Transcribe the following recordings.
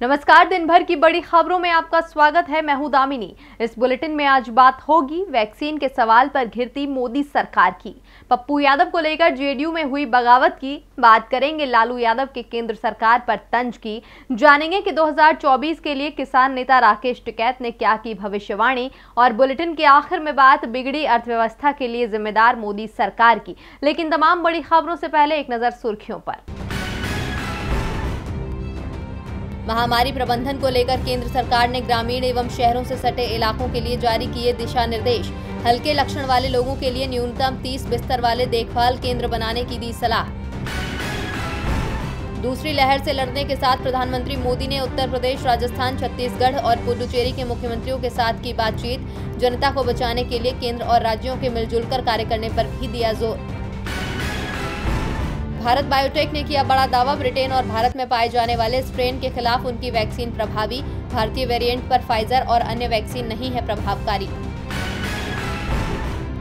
नमस्कार, दिन भर की बड़ी खबरों में आपका स्वागत है। मैं हूं दामिनी। इस बुलेटिन में आज बात होगी वैक्सीन के सवाल पर घिरती मोदी सरकार की, पप्पू यादव को लेकर जेडीयू में हुई बगावत की, बात करेंगे लालू यादव के केंद्र सरकार पर तंज की, जानेंगे कि 2024 के लिए किसान नेता राकेश टिकैत ने क्या की भविष्यवाणी, और बुलेटिन के आखिर में बात बिगड़ी अर्थव्यवस्था के लिए जिम्मेदार मोदी सरकार की। लेकिन तमाम बड़ी खबरों से पहले एक नजर सुर्खियों पर। महामारी प्रबंधन को लेकर केंद्र सरकार ने ग्रामीण एवं शहरों से सटे इलाकों के लिए जारी किए दिशा निर्देश। हल्के लक्षण वाले लोगों के लिए न्यूनतम 30 बिस्तर वाले देखभाल केंद्र बनाने की दी सलाह। दूसरी लहर से लड़ने के साथ प्रधानमंत्री मोदी ने उत्तर प्रदेश, राजस्थान, छत्तीसगढ़ और पुडुचेरी के मुख्यमंत्रियों के साथ की बातचीत। जनता को बचाने के लिए केंद्र और राज्यों के मिलजुल कर कार्य करने पर भी दिया जोर। भारत बायोटेक ने किया बड़ा दावा, ब्रिटेन और भारत में पाए जाने वाले स्ट्रेन के खिलाफ उनकी वैक्सीन प्रभावी। भारतीय वेरिएंट पर फाइजर और अन्य वैक्सीन नहीं है प्रभावकारी।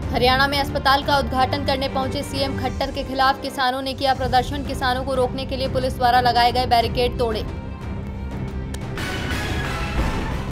हरियाणा में अस्पताल का उद्घाटन करने पहुंचे सीएम खट्टर के खिलाफ किसानों ने किया प्रदर्शन। किसानों को रोकने के लिए पुलिस द्वारा लगाए गए बैरिकेड तोड़े।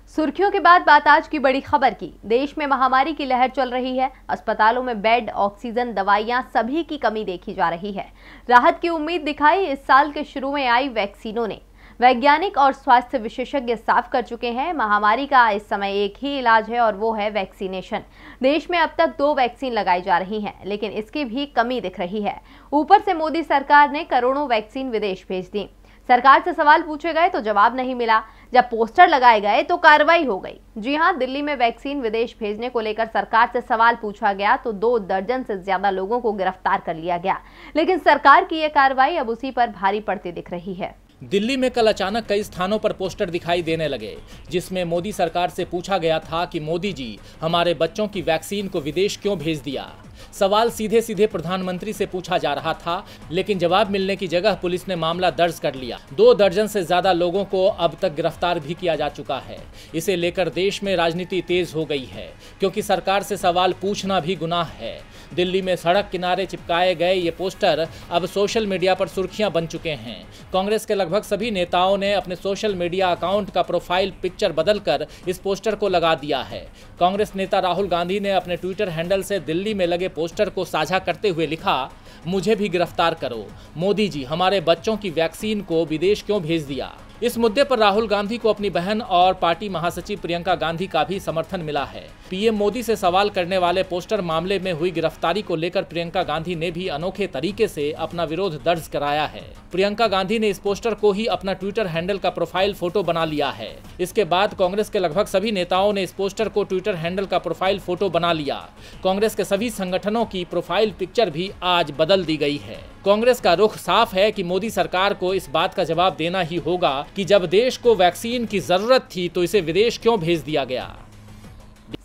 सुर्खियों के बाद बात आज की बड़ी खबर की। देश में महामारी की लहर चल रही है। अस्पतालों में बेड, ऑक्सीजन, दवाइयां सभी की कमी देखी जा रही है। राहत की उम्मीद दिखाई इस साल के शुरू में आई वैक्सीनों ने। वैज्ञानिक और स्वास्थ्य विशेषज्ञ साफ कर चुके हैं, महामारी का इस समय एक ही इलाज है और वो है वैक्सीनेशन। देश में अब तक 2 वैक्सीन लगाई जा रही हैं, लेकिन इसकी भी कमी दिख रही है। ऊपर से मोदी सरकार ने करोड़ों वैक्सीन विदेश भेज दी। सरकार से सवाल पूछे गए तो जवाब नहीं मिला। जब पोस्टर लगाए गए तो कार्रवाई हो गई। जी हां, दिल्ली में वैक्सीन विदेश भेजने को लेकर सरकार से सवाल पूछा गया तो 2 दर्जन से ज्यादा लोगों को गिरफ्तार कर लिया गया। लेकिन सरकार की यह कार्रवाई अब उसी पर भारी पड़ती दिख रही है। दिल्ली में कल अचानक कई स्थानों पर पोस्टर दिखाई देने लगे, जिसमें मोदी सरकार से पूछा गया था कि मोदी जी, हमारे बच्चों की वैक्सीन को विदेश क्यों भेज दिया। सवाल सीधे सीधे प्रधानमंत्री से पूछा जा रहा था, लेकिन जवाब मिलने की जगह पुलिस ने मामला दर्ज कर लिया। 2 दर्जन से ज्यादा लोगों को अब तक गिरफ्तार भी किया जा चुका है। इसे लेकर देश में राजनीति तेज हो गई है, क्योंकि सरकार से सवाल पूछना भी गुनाह है। दिल्ली में सड़क किनारे चिपकाए गए ये पोस्टर अब सोशल मीडिया पर सुर्खियां बन चुके हैं। कांग्रेस के लगभग सभी नेताओं ने अपने सोशल मीडिया अकाउंट का प्रोफाइल पिक्चर बदलकर इस पोस्टर को लगा दिया है। कांग्रेस नेता राहुल गांधी ने अपने ट्विटर हैंडल से दिल्ली में लगे पोस्टर को साझा करते हुए लिखा, मुझे भी गिरफ्तार करो। मोदी जी, हमारे बच्चों की वैक्सीन को विदेश क्यों भेज दिया। इस मुद्दे पर राहुल गांधी को अपनी बहन और पार्टी महासचिव प्रियंका गांधी का भी समर्थन मिला है। पीएम मोदी से सवाल करने वाले पोस्टर मामले में हुई गिरफ्तारी को लेकर प्रियंका गांधी ने भी अनोखे तरीके से अपना विरोध दर्ज कराया है। प्रियंका गांधी ने इस पोस्टर को ही अपना ट्विटर हैंडल का प्रोफाइल फोटो बना लिया है। इसके बाद कांग्रेस के लगभग सभी नेताओं ने इस पोस्टर को ट्विटर हैंडल का प्रोफाइल फोटो बना लिया। कांग्रेस के सभी संगठनों की प्रोफाइल पिक्चर भी आज बदल दी गई है। कांग्रेस का रुख साफ है कि मोदी सरकार को इस बात का जवाब देना ही होगा कि जब देश को वैक्सीन की जरूरत थी तो इसे विदेश क्यों भेज दिया गया।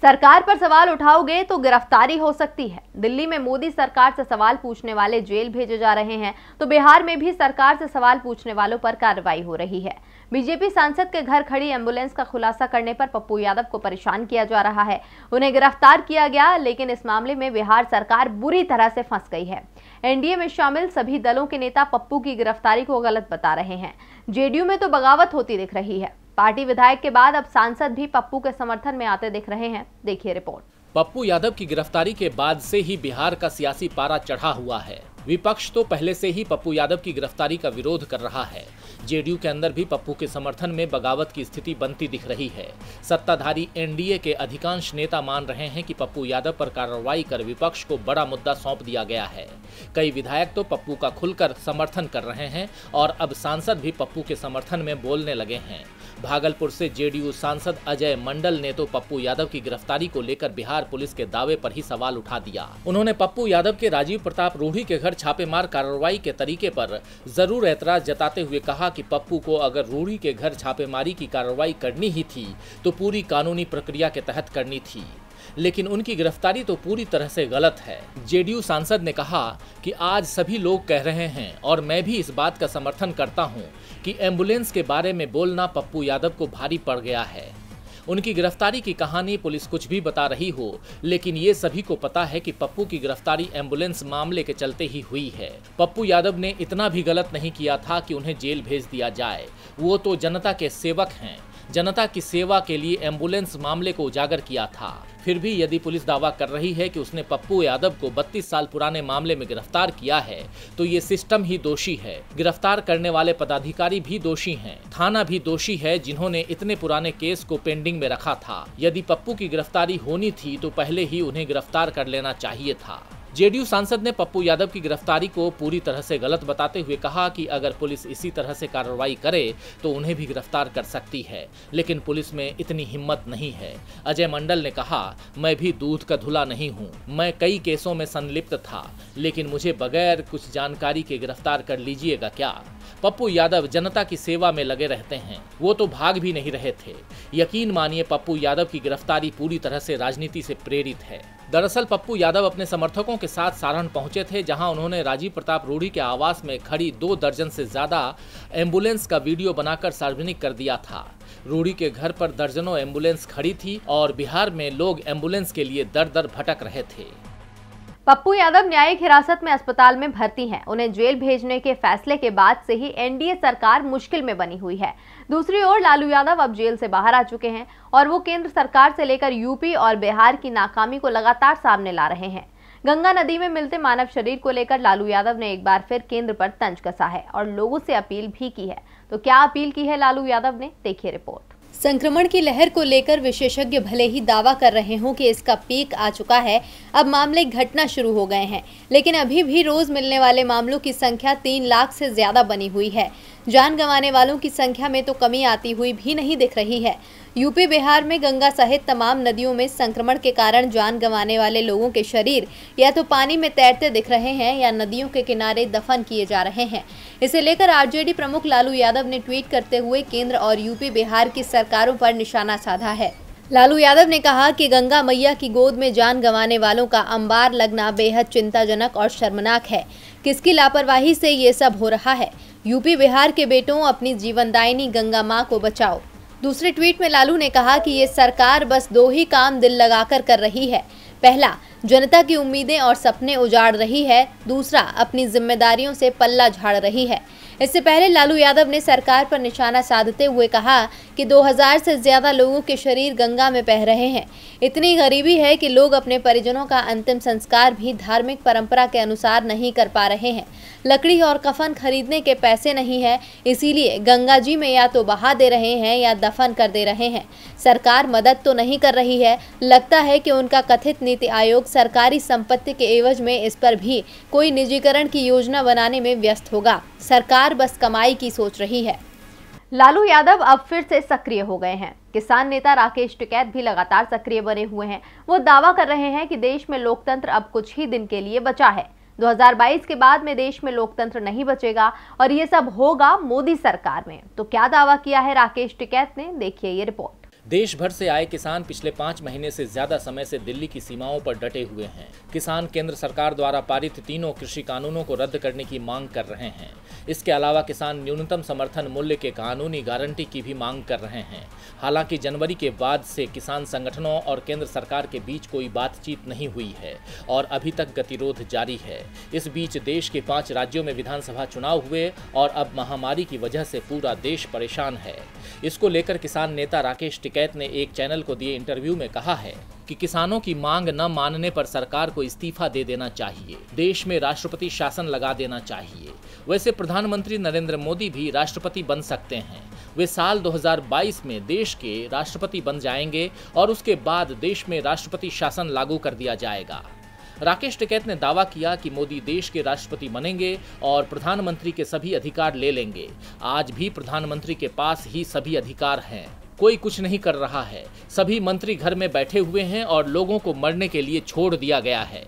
सरकार पर सवाल उठाओगे तो गिरफ्तारी हो सकती है। दिल्ली में मोदी सरकार से सवाल पूछने वाले जेल भेजे जा रहे हैं, तो बिहार में भी सरकार से सवाल पूछने वालों पर कार्रवाई हो रही है। बीजेपी सांसद के घर खड़ी एम्बुलेंस का खुलासा करने पर पप्पू यादव को परेशान किया जा रहा है। उन्हें गिरफ्तार किया गया, लेकिन इस मामले में बिहार सरकार बुरी तरह से फंस गई है। एनडीए में शामिल सभी दलों के नेता पप्पू की गिरफ्तारी को गलत बता रहे हैं। जेडीयू में तो बगावत होती दिख रही है। पार्टी विधायक के बाद अब सांसद भी पप्पू के समर्थन में आते दिख रहे हैं। देखिए रिपोर्ट। पप्पू यादव की गिरफ्तारी के बाद से ही बिहार का सियासी पारा चढ़ा हुआ है। विपक्ष तो पहले से ही पप्पू यादव की गिरफ्तारी का विरोध कर रहा है। जेडीयू के अंदर भी पप्पू के समर्थन में बगावत की स्थिति बनती दिख रही है। सत्ताधारी एनडीए के अधिकांश नेता मान रहे हैं कि पप्पू यादव पर कार्रवाई कर विपक्ष को बड़ा मुद्दा सौंप दिया गया है। कई विधायक तो पप्पू का खुलकर समर्थन कर रहे हैं और अब सांसद भी पप्पू के समर्थन में बोलने लगे हैं। भागलपुर से जेडीयू सांसद अजय मंडल ने तो पप्पू यादव की गिरफ्तारी को लेकर बिहार पुलिस के दावे पर ही सवाल उठा दिया। उन्होंने पप्पू यादव के राजीव प्रताप रूढ़ी के घर छापेमार कार्रवाई के तरीके पर जरूर ऐतराज जताते हुए कहा कि पप्पू को अगर रूढ़ी के घर छापेमारी की कार्रवाई करनी ही थी तो पूरी कानूनी प्रक्रिया के तहत करनी थी, लेकिन उनकी गिरफ्तारी तो पूरी तरह से गलत है। जेडीयू सांसद ने कहा कि आज सभी लोग कह रहे हैं और मैं भी इस बात का समर्थन करता हूं कि एम्बुलेंस के बारे में बोलना पप्पू यादव को भारी पड़ गया है। उनकी गिरफ्तारी की कहानी पुलिस कुछ भी बता रही हो, लेकिन ये सभी को पता है कि पप्पू की गिरफ्तारी एम्बुलेंस मामले के चलते ही हुई है। पप्पू यादव ने इतना भी गलत नहीं किया था कि उन्हें जेल भेज दिया जाए। वो तो जनता के सेवक हैं, जनता की सेवा के लिए एम्बुलेंस मामले को उजागर किया था। फिर भी यदि पुलिस दावा कर रही है कि उसने पप्पू यादव को 32 साल पुराने मामले में गिरफ्तार किया है, तो ये सिस्टम ही दोषी है। गिरफ्तार करने वाले पदाधिकारी भी दोषी हैं, थाना भी दोषी है जिन्होंने इतने पुराने केस को पेंडिंग में रखा था। यदि पप्पू की गिरफ्तारी होनी थी तो पहले ही उन्हें गिरफ्तार कर लेना चाहिए था। जेडीयू सांसद ने पप्पू यादव की गिरफ्तारी को पूरी तरह से गलत बताते हुए कहा कि अगर पुलिस इसी तरह से कार्रवाई करे तो उन्हें भी गिरफ्तार कर सकती है, लेकिन पुलिस में इतनी हिम्मत नहीं है। अजय मंडल ने कहा, मैं भी दूध का धुला नहीं हूं, मैं कई केसों में संलिप्त था, लेकिन मुझे बगैर कुछ जानकारी के गिरफ्तार कर लीजिएगा क्या? पप्पू यादव जनता की सेवा में लगे रहते हैं, वो तो भाग भी नहीं रहे थे। यकीन मानिए पप्पू यादव की गिरफ्तारी पूरी तरह से राजनीति से प्रेरित है। दरअसल पप्पू यादव अपने समर्थकों के साथ सारण पहुंचे थे, जहां उन्होंने राजीव प्रताप रूडी के आवास में खड़ी 2 दर्जन से ज्यादा एम्बुलेंस का वीडियो बनाकर सार्वजनिक कर दिया था। रूडी के घर पर दर्जनों एम्बुलेंस खड़ी थी और बिहार में लोग एम्बुलेंस के लिए दर दर भटक रहे थे। पप्पू यादव न्यायिक हिरासत में अस्पताल में भर्ती हैं। उन्हें जेल भेजने के फैसले के बाद से ही एनडीए सरकार मुश्किल में बनी हुई है। दूसरी ओर लालू यादव अब जेल से बाहर आ चुके हैं और वो केंद्र सरकार से लेकर यूपी और बिहार की नाकामी को लगातार सामने ला रहे हैं। गंगा नदी में मिलते मानव शरीर को लेकर लालू यादव ने एक बार फिर केंद्र पर तंज कसा है और लोगों से अपील भी की है। तो क्या अपील की है लालू यादव ने, देखिए रिपोर्ट। संक्रमण की लहर को लेकर विशेषज्ञ भले ही दावा कर रहे हों कि इसका पीक आ चुका है, अब मामले घटना शुरू हो गए हैं, लेकिन अभी भी रोज मिलने वाले मामलों की संख्या 3 लाख से ज्यादा बनी हुई है। जान गंवाने वालों की संख्या में तो कमी आती हुई भी नहीं दिख रही है। यूपी बिहार में गंगा सहित तमाम नदियों में संक्रमण के कारण जान गंवाने वाले लोगों के शरीर या तो पानी में तैरते दिख रहे हैं या नदियों के किनारे दफन किए जा रहे हैं। इसे लेकर आरजेडी प्रमुख लालू यादव ने ट्वीट करते हुए केंद्र और यूपी बिहार की सरकारों पर निशाना साधा है। लालू यादव ने कहा कि गंगा मैया की गोद में जान गंवाने वालों का अंबार लगना बेहद चिंताजनक और शर्मनाक है। किसकी लापरवाही से ये सब हो रहा है? यूपी बिहार के बेटों, अपनी जीवनदायिनी गंगा मां को बचाओ। दूसरे ट्वीट में लालू ने कहा कि ये सरकार बस 2 ही काम दिल लगाकर कर रही है। पहला, जनता की उम्मीदें और सपने उजाड़ रही है। दूसरा, अपनी जिम्मेदारियों से पल्ला झाड़ रही है। इससे पहले लालू यादव ने सरकार पर निशाना साधते हुए कहा कि 2000 से ज्यादा लोगों के शरीर गंगा में बह रहे हैं। इतनी गरीबी है कि लोग अपने परिजनों का अंतिम संस्कार भी धार्मिक परंपरा के अनुसार नहीं कर पा रहे हैं। लकड़ी और कफन खरीदने के पैसे नहीं है, इसीलिए गंगा जी में या तो बहा दे रहे हैं या दफन कर दे रहे हैं। सरकार मदद तो नहीं कर रही है। लगता है कि उनका कथित नीति आयोग सरकारी संपत्ति के एवज में इस पर भी कोई निजीकरण की योजना बनाने में व्यस्त होगा। सरकार बस कमाई की सोच रही है। लालू यादव अब फिर से सक्रिय हो गए हैं। किसान नेता राकेश टिकैत भी लगातार सक्रिय बने हुए हैं। वो दावा कर रहे हैं कि देश में लोकतंत्र अब कुछ ही दिन के लिए बचा है। 2022 के बाद में देश में लोकतंत्र नहीं बचेगा और ये सब होगा मोदी सरकार में। तो क्या दावा किया है राकेश टिकैत ने, देखिए ये रिपोर्ट। देश भर से आए किसान पिछले 5 महीने से ज्यादा समय से दिल्ली की सीमाओं पर डटे हुए हैं। किसान केंद्र सरकार द्वारा पारित तीनों कृषि कानूनों को रद्द करने की मांग कर रहे हैं। इसके अलावा किसान न्यूनतम समर्थन मूल्य के कानूनी गारंटी की भी मांग कर रहे हैं। हालांकि जनवरी के बाद से किसान संगठनों और केंद्र सरकार के बीच कोई बातचीत नहीं हुई है और अभी तक गतिरोध जारी है। इस बीच देश के 5 राज्यों में विधानसभा चुनाव हुए और अब महामारी की वजह से पूरा देश परेशान है। इसको लेकर किसान नेता राकेश टिकैत ने एक चैनल को दिए इंटरव्यू में कहा है कि किसानों की मांग न मानने पर सरकार को इस्तीफा दे देना चाहिए। देश में राष्ट्रपति शासन लगा देना चाहिए। वैसे प्रधानमंत्री नरेंद्र मोदी भी राष्ट्रपति बन सकते हैं। वे साल 2022 में देश के राष्ट्रपति बन जाएंगे और उसके बाद देश में राष्ट्रपति शासन लागू कर दिया जाएगा। राकेश टिकैत ने दावा किया कि मोदी देश के राष्ट्रपति बनेंगे और प्रधानमंत्री के सभी अधिकार ले लेंगे। आज भी प्रधानमंत्री के पास ही सभी अधिकार हैं। कोई कुछ नहीं कर रहा है। सभी मंत्री घर में बैठे हुए हैं और लोगों को मरने के लिए छोड़ दिया गया है।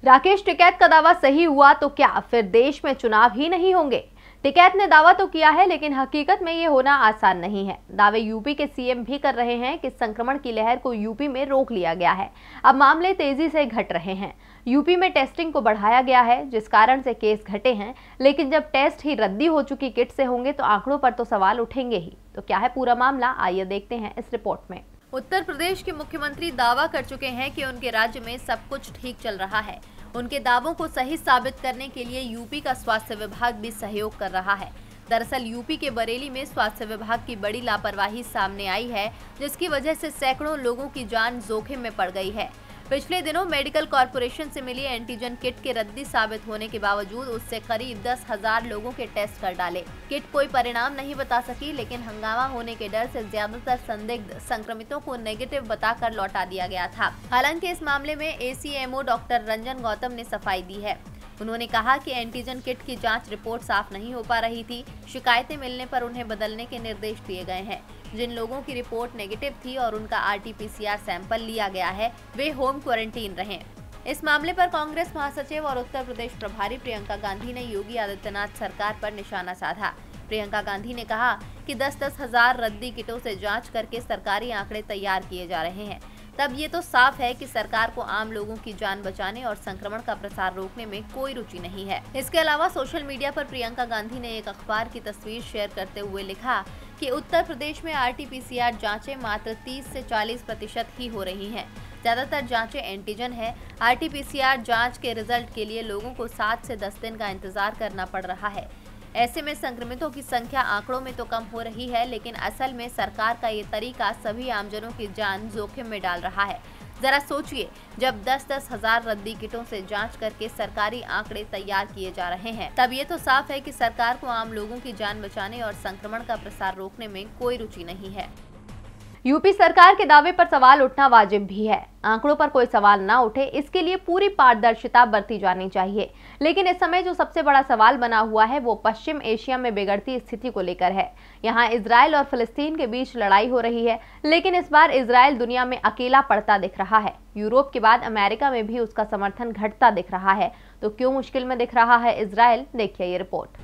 राकेश टिकैत का दावा सही हुआ तो क्या फिर देश में चुनाव ही नहीं होंगे? टिकैत ने दावा तो किया है, लेकिन हकीकत में ये होना आसान नहीं है। दावे यूपी के सीएम भी कर रहे हैं कि संक्रमण की लहर को यूपी में रोक लिया गया है। अब मामले तेजी से घट रहे हैं। यूपी में टेस्टिंग को बढ़ाया गया है, जिस कारण से केस घटे हैं, लेकिन जब टेस्ट ही रद्दी हो चुकी किट से होंगे तो आंकड़ों पर तो सवाल उठेंगे ही। तो क्या है पूरा मामला, आइए देखते हैं इस रिपोर्ट में। उत्तर प्रदेश के मुख्यमंत्री दावा कर चुके हैं कि उनके राज्य में सब कुछ ठीक चल रहा है। उनके दावों को सही साबित करने के लिए यूपी का स्वास्थ्य विभाग भी सहयोग कर रहा है। दरअसल यूपी के बरेली में स्वास्थ्य विभाग की बड़ी लापरवाही सामने आई है, जिसकी वजह से सैकड़ों लोगों की जान जोखिम में पड़ गई है। पिछले दिनों मेडिकल कॉरपोरेशन से मिली एंटीजन किट के रद्दी साबित होने के बावजूद उससे करीब 10,000 लोगों के टेस्ट कर डाले। किट कोई परिणाम नहीं बता सकी, लेकिन हंगामा होने के डर से ज्यादातर संदिग्ध संक्रमितों को नेगेटिव बताकर लौटा दिया गया था। हालांकि इस मामले में ACMO डॉक्टर रंजन गौतम ने सफाई दी है। उन्होंने कहा कि एंटीजन किट की जांच रिपोर्ट साफ नहीं हो पा रही थी। शिकायतें मिलने पर उन्हें बदलने के निर्देश दिए गए हैं। जिन लोगों की रिपोर्ट नेगेटिव थी और उनका RT-PCR सैंपल लिया गया है, वे होम क्वारंटीन रहें। इस मामले पर कांग्रेस महासचिव और उत्तर प्रदेश प्रभारी प्रियंका गांधी ने योगी आदित्यनाथ सरकार पर निशाना साधा। प्रियंका गांधी ने कहा कि 10-10 हजार रद्दी किटों से जांच करके सरकारी आंकड़े तैयार किए जा रहे हैं। तब ये तो साफ है कि सरकार को आम लोगों की जान बचाने और संक्रमण का प्रसार रोकने में कोई रुचि नहीं है। इसके अलावा सोशल मीडिया पर प्रियंका गांधी ने एक अखबार की तस्वीर शेयर करते हुए लिखा कि उत्तर प्रदेश में RT-PCR जांचें मात्र 30 से 40% ही हो रही हैं। ज्यादातर जांचें एंटीजन है। RT-PCR जांच के रिजल्ट के लिए लोगों को 7 से 10 दिन का इंतजार करना पड़ रहा है। ऐसे में संक्रमितों की संख्या आंकड़ों में तो कम हो रही है, लेकिन असल में सरकार का ये तरीका सभी आमजनों की जान जोखिम में डाल रहा है। जरा सोचिए, जब 10-10 हजार रद्दी किटों से जांच करके सरकारी आंकड़े तैयार किए जा रहे हैं, तब ये तो साफ है कि सरकार को आम लोगों की जान बचाने और संक्रमण का प्रसार रोकने में कोई रुचि नहीं है। यूपी सरकार के दावे पर सवाल उठना वाजिब भी है। आंकड़ों पर कोई सवाल ना उठे, इसके लिए पूरी पारदर्शिता बरती जानी चाहिए। लेकिन इस समय जो सबसे बड़ा सवाल बना हुआ है वो पश्चिम एशिया में बिगड़ती स्थिति को लेकर है। यहाँ इजराइल और फिलिस्तीन के बीच लड़ाई हो रही है, लेकिन इस बार इजराइल दुनिया में अकेला पड़ता दिख रहा है। यूरोप के बाद अमेरिका में भी उसका समर्थन घटता दिख रहा है। तो क्यों मुश्किल में दिख रहा है इजराइल? देखिए ये report.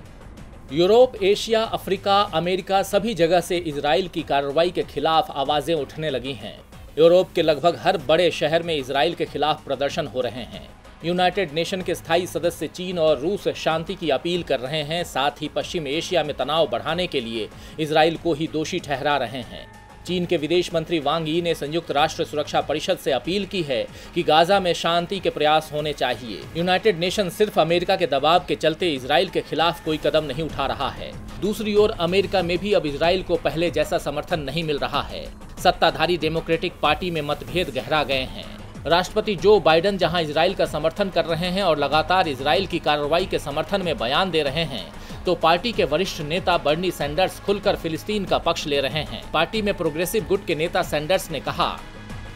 Europe, Asia, Africa, America सभी जगह से इजराइल की कार्रवाई के खिलाफ आवाजें उठने लगी हैं। यूरोप के लगभग हर बड़े शहर में इजराइल के खिलाफ प्रदर्शन हो रहे हैं। यूनाइटेड नेशन के स्थायी सदस्य चीन और रूस शांति की अपील कर रहे हैं। साथ ही पश्चिम एशिया में तनाव बढ़ाने के लिए इजराइल को ही दोषी ठहरा रहे हैं। चीन के विदेश मंत्री वांग यी ने संयुक्त राष्ट्र सुरक्षा परिषद से अपील की है कि गाजा में शांति के प्रयास होने चाहिए। यूनाइटेड नेशन सिर्फ अमेरिका के दबाव के चलते इजराइल के खिलाफ कोई कदम नहीं उठा रहा है। दूसरी ओर अमेरिका में भी अब इजराइल को पहले जैसा समर्थन नहीं मिल रहा है। सत्ताधारी डेमोक्रेटिक पार्टी में मतभेद गहरा गए हैं। राष्ट्रपति जो बाइडेन जहां इजराइल का समर्थन कर रहे हैं और लगातार इजराइल की कार्रवाई के समर्थन में बयान दे रहे हैं, तो पार्टी के वरिष्ठ नेता बर्नी सैंडर्स खुलकर फिलिस्तीन का पक्ष ले रहे हैं। पार्टी में प्रोग्रेसिव गुट के नेता सैंडर्स ने कहा,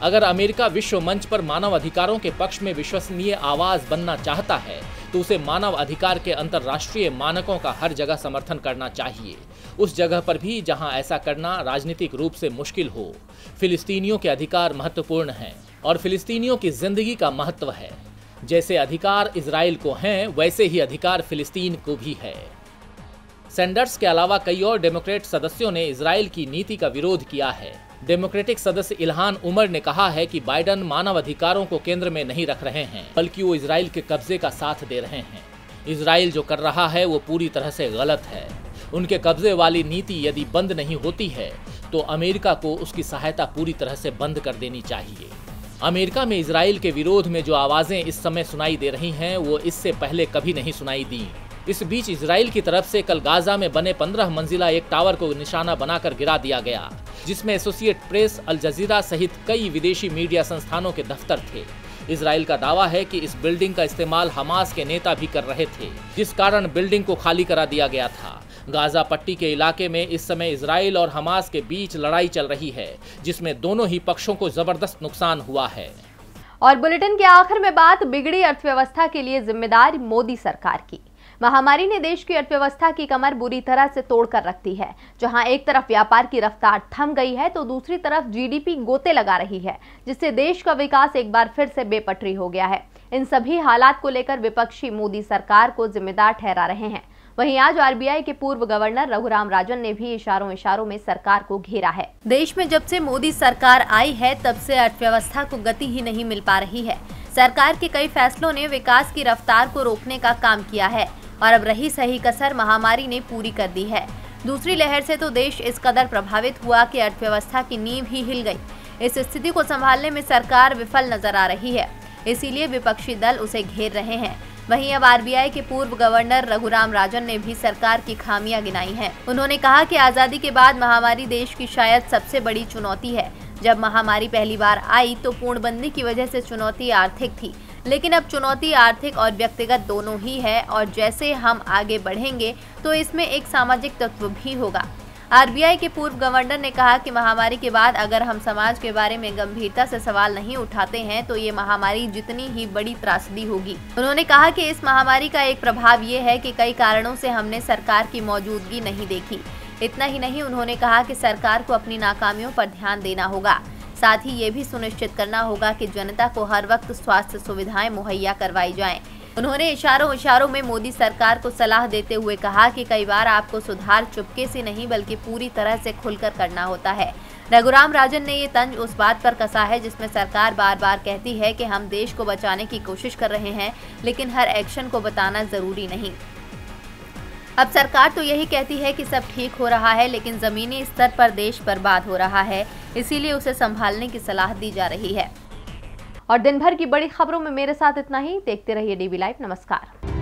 अगर अमेरिका विश्व मंच पर मानव अधिकारों के पक्ष में विश्वसनीय आवाज बनना चाहता है तो उसे मानव अधिकार के अंतर्राष्ट्रीय मानकों का हर जगह समर्थन करना चाहिए, उस जगह पर भी जहां ऐसा करना राजनीतिक रूप से मुश्किल हो। फिलिस्तीनियों के अधिकार महत्वपूर्ण हैं और फिलिस्तीनियों की जिंदगी का महत्व है। जैसे अधिकार इजराइल को हैं, वैसे ही अधिकार फिलिस्तीन को भी है। सैंडर्स के अलावा कई और डेमोक्रेट सदस्यों ने इजराइल की नीति का विरोध किया है। डेमोक्रेटिक सदस्य इल्हान उमर ने कहा है कि बाइडेन मानव अधिकारों को केंद्र में नहीं रख रहे हैं, बल्कि वो इजराइल के कब्जे का साथ दे रहे हैं। इजराइल जो कर रहा है वो पूरी तरह से गलत है। उनके कब्जे वाली नीति यदि बंद नहीं होती है तो अमेरिका को उसकी सहायता पूरी तरह से बंद कर देनी चाहिए। अमेरिका में इजराइल के विरोध में जो आवाजें इस समय सुनाई दे रही हैं, वो इससे पहले कभी नहीं सुनाई दी। इस बीच इजराइल की तरफ से कल गाजा में बने 15 मंजिला एक टावर को निशाना बनाकर गिरा दिया गया, जिसमें एसोसिएट प्रेस, अल जजीरा सहित कई विदेशी मीडिया संस्थानों के दफ्तर थे। इजराइल का दावा है कि इस बिल्डिंग का इस्तेमाल हमास के नेता भी कर रहे थे, जिस कारण बिल्डिंग को खाली करा दिया गया था। गाजा पट्टी के इलाके में इस समय इजराइल और हमास के बीच लड़ाई चल रही है, जिसमें दोनों ही पक्षों को जबरदस्त नुकसान हुआ है। और बुलेटिन के आखिर में बात बिगड़ी अर्थव्यवस्था के लिए जिम्मेदार मोदी सरकार की। महामारी ने देश की अर्थव्यवस्था की कमर बुरी तरह से तोड़कर रख दी है। जहां एक तरफ व्यापार की रफ्तार थम गई है तो दूसरी तरफ जीडीपी गोते लगा रही है, जिससे देश का विकास एक बार फिर से बेपटरी हो गया है। इन सभी हालात को लेकर विपक्षी मोदी सरकार को जिम्मेदार ठहरा रहे हैं। वहीं आज आरबीआई के पूर्व गवर्नर रघुराम राजन ने भी इशारों में सरकार को घेरा है। देश में जब से मोदी सरकार आई है तब से अर्थव्यवस्था को गति ही नहीं मिल पा रही है। सरकार के कई फैसलों ने विकास की रफ्तार को रोकने का काम किया है और अब रही सही कसर महामारी ने पूरी कर दी है। दूसरी लहर से तो देश इस कदर प्रभावित हुआ कि अर्थव्यवस्था की नींव ही हिल गई। इस स्थिति को संभालने में सरकार विफल नजर आ रही है, इसीलिए विपक्षी दल उसे घेर रहे हैं। वहीं अब आरबीआई के पूर्व गवर्नर रघुराम राजन ने भी सरकार की खामियां गिनाई हैं। उन्होंने कहा कि आजादी के बाद महामारी देश की शायद सबसे बड़ी चुनौती है। जब महामारी पहली बार आई तो पूर्णबंदी की वजह से चुनौती आर्थिक थी, लेकिन अब चुनौती आर्थिक और व्यक्तिगत दोनों ही है और जैसे हम आगे बढ़ेंगे तो इसमें एक सामाजिक तत्व भी होगा। आरबीआई के पूर्व गवर्नर ने कहा कि महामारी के बाद अगर हम समाज के बारे में गंभीरता से सवाल नहीं उठाते हैं तो ये महामारी जितनी ही बड़ी त्रासदी होगी। उन्होंने कहा कि इस महामारी का एक प्रभाव ये है कि कई कारणों से हमने सरकार की मौजूदगी नहीं देखी। इतना ही नहीं, उन्होंने कहा कि सरकार को अपनी नाकामियों पर ध्यान देना होगा। साथ ही ये भी सुनिश्चित करना होगा कि जनता को हर वक्त स्वास्थ्य सुविधाएं मुहैया करवाई जाएं। उन्होंने इशारों में मोदी सरकार को सलाह देते हुए कहा कि कई बार आपको सुधार चुपके से नहीं बल्कि पूरी तरह से खुलकर करना होता है। रघुराम राजन ने ये तंज उस बात पर कसा है जिसमें सरकार बार बार कहती है कि हम देश को बचाने की कोशिश कर रहे हैं, लेकिन हर एक्शन को बताना जरूरी नहीं। अब सरकार तो यही कहती है कि सब ठीक हो रहा है, लेकिन जमीनी स्तर पर देश बर्बाद हो रहा है, इसीलिए उसे संभालने की सलाह दी जा रही है। और दिन भर की बड़ी खबरों में मेरे साथ इतना ही। देखते रहिए डीबी लाइव। नमस्कार।